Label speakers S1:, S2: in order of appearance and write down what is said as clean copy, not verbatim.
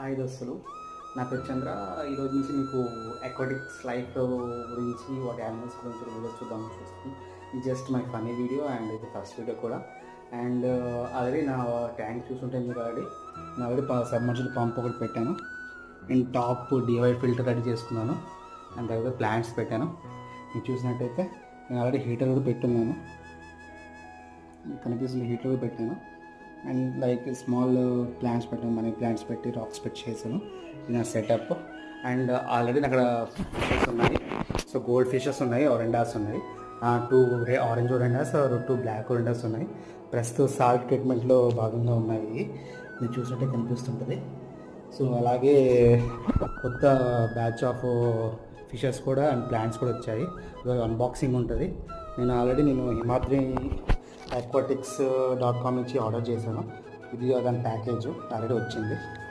S1: Hi దోస్తులు, నా పేరు చంద్ర. ఈరోజు నుంచి మీకు అక్వాటిక్స్ లైఫ్ గురించి, వాటి యానిమల్స్ గురించి వీడియోస్ చూద్దాం చూస్తాను. ఇది just my funny video and ఇది ఫస్ట్ వీడియో కూడా. అండ్ ఆల్రెడీ నా ట్యాంక్ చూసుంటే మీరు ఆల్రెడీ సబ్మర్జిబుల్ పంప్ ఒకటి పెట్టాను and top divide filter ready చేసుకున్నాను అండ్ తర్వాత ప్లాంట్స్ పెట్టాను. మీరు చూసినట్టయితే నేను ఆల్రెడీ హీటర్ కూడా పెట్టున్నాను, కనిపిస్తుంది హీటర్ కూడా పెట్టాను. అండ్ లైక్ స్మాల్ ప్లాంట్స్ పెట్టాను, మనీ ప్లాంట్స్ పెట్టి రాక్స్ పెట్టి చేశాను. ఇది నా సెటప్. అండ్ ఆల్రెడీ అక్కడ ఫిషెస్ ఉన్నాయి. సో గోల్డ్ ఫిషెస్ ఉన్నాయి, ఒరెండాస్ ఉన్నాయి, 2 ఆరెంజ్ ఒరెండాస్, 2 బ్లాక్ ఒరెండాస్ ఉన్నాయి. ప్రస్తుతం సాల్ట్ ట్రీట్మెంట్లో భాగంగా ఉన్నాయి, మీరు చూసినట్టే కనిపిస్తుంటుంది. సో అలాగే కొత్త బ్యాచ్ ఆఫ్ ఫిషెస్ కూడా అండ్ ప్లాంట్స్ కూడా వచ్చాయి. అన్బాక్సింగ్ ఉంటుంది. నేను హిమాద్రి aquatics.com నుంచి ఆర్డర్ చేశాను. ఇది దాని ప్యాకేజ్ ఆల్రెడీ వచ్చింది.